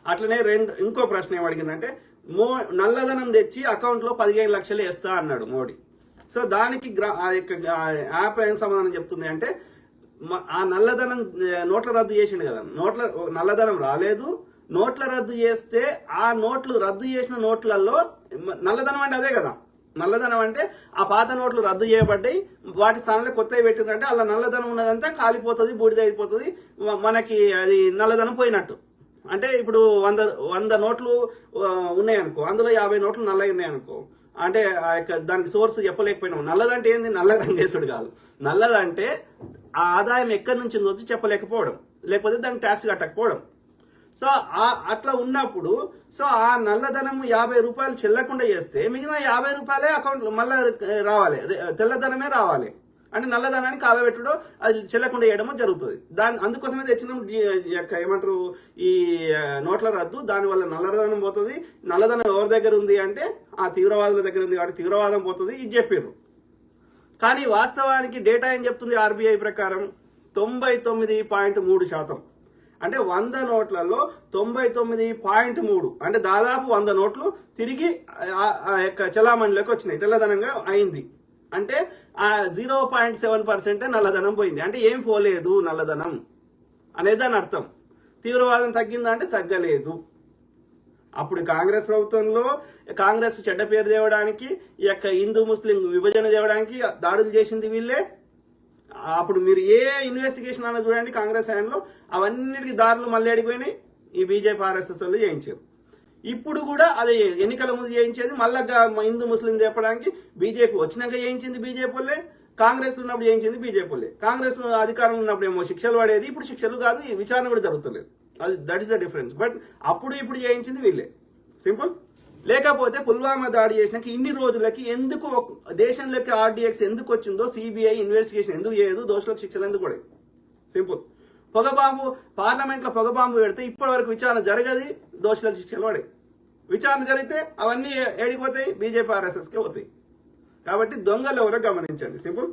అట్లనే ఇంకో ప్రశ్న ఏం అడిగిందంటే నల్లధనం తెచ్చి అకౌంట్లో 15 లక్షలు వేస్తా అన్నాడు మోడీ. సో దానికి యాప్ ఏం సమాధానం చెప్తుంది అంటే ఆ నల్లధనం నోట్ల రద్దు చేసిండు కదా, నల్లధనం రాలేదు, నోట్ల రద్దు చేస్తే ఆ నోట్లు రద్దు చేసిన నోట్లలో నల్లధనం అంటే అదే కదా, నల్లధనం అంటే ఆ పాత నోట్లు రద్దు చేయబడ్డాయి, వాటి స్థానంలో కొత్తవి పెట్టిందంటే అలా నల్లధనం ఉన్నదంతా కాలిపోతుంది, బూడిద అయిపోతుంది, మనకి అది నల్లధనం పోయినట్టు. అంటే ఇప్పుడు 100 నోట్లు ఉన్నాయనుకో, అందులో 50 నోట్లు నల్లవి ఉన్నాయనుకో, అంటే దానికి సోర్స్ చెప్పలేకపోయినాం. నల్లదంటే ఏంది, నల్ల రంగేసుడు కాదు. నల్లదంటే ఆ ఆదాయం ఎక్కడి నుంచి వచ్చి చెప్పలేకపోవడం, లేకపోతే దానికి ట్యాక్స్ కట్టకపోవడం. సో అట్లా ఉన్నప్పుడు సో ఆ నల్లధనం 50 రూపాయలు చెల్లకుండా చేస్తే మిగిలిన 50 రూపాయలే అకౌంట్లో మళ్ళీ రావాలి, తెల్లధనమే రావాలి. అంటే నల్లధనాన్ని కాలబెట్టడం, అది చెల్లకుండా చేయడమో జరుగుతుంది. అందుకోసమే తెచ్చిన ఏమంటారు ఈ నోట్ల రద్దు. దానివల్ల నల్లధనం పోతుంది. నల్లధనం ఎవరి దగ్గర ఉంది అంటే ఆ తీవ్రవాదుల దగ్గర ఉంది కాబట్టి తీవ్రవాదం పోతుంది, ఇది చెప్పారు. కానీ వాస్తవానికి డేటా ఏం చెప్తుంది, ఆర్బీఐ ప్రకారం 99.3%. అంటే 100 నోట్లలో 99.3, అంటే దాదాపు 100 నోట్లు తిరిగి చలామణిలోకి వచ్చినాయి, తెల్లధనంగా అయింది. అంటే ఆ 0.7% నల్లధనం పోయింది. అంటే ఏం పోలేదు నల్లధనం అనేది దాని అర్థం. తీవ్రవాదం తగ్గిందా అంటే తగ్గలేదు. అప్పుడు కాంగ్రెస్ ప్రభుత్వంలో కాంగ్రెస్ చెడ్డ పేరు తేవడానికి, ఈ యొక్క హిందూ ముస్లిం విభజన తేవడానికి దాడులు చేసింది వీళ్ళే. అప్పుడు మీరు ఏ ఇన్వెస్టిగేషన్ అన్నది చూడండి కాంగ్రెస్ హయాంలో, అవన్నిటికీ దారులు మళ్ళీ అడిగిపోయినాయి, ఈ బీజేపీ ఆర్ఎస్ఎస్ వాళ్ళు చేయించారు. ఇప్పుడు కూడా అదే ఎన్నికల ముందు చేయించేది, మళ్ళా హిందూ ముస్లిం చెప్పడానికి బీజేపీ వచ్చినాక చేయించింది బీజేపీ వాళ్ళే, కాంగ్రెస్ ఉన్నప్పుడు చేయించింది బీజేపీ వాళ్ళే. కాంగ్రెస్ అధికారంలో ఉన్నప్పుడు ఏమో శిక్షలు పడేది, ఇప్పుడు శిక్షలు కాదు, ఈ విచారణ కూడా జరుగుతలేదు. That is the difference. But అప్పుడు ఇప్పుడు చేయించింది వీళ్ళే, సింపుల్. లేకపోతే పుల్వామా దాడి చేసినాక ఇన్ని రోజులకి ఎందుకు దేశంలోకి ఆర్డీఎక్స్ ఎందుకు వచ్చిందో, సిబిఐ ఇన్వెస్టిగేషన్ ఎందుకు చేయదు, దోషులకు శిక్షలు ఎందుకు పడేది, సింపుల్. పొగబాంబు పార్లమెంట్లో పొగబాంబు పెడితే ఇప్పటి వరకు విచారణ జరగది, దోషులకు శిక్షలు పడే. విచారణ జరిగితే అవన్నీ ఏడిపోతాయి, బీజేపీ ఆర్ఎస్ఎస్కే పోతాయి. కాబట్టి దొంగలు ఎవరో గమనించండి, సింపుల్.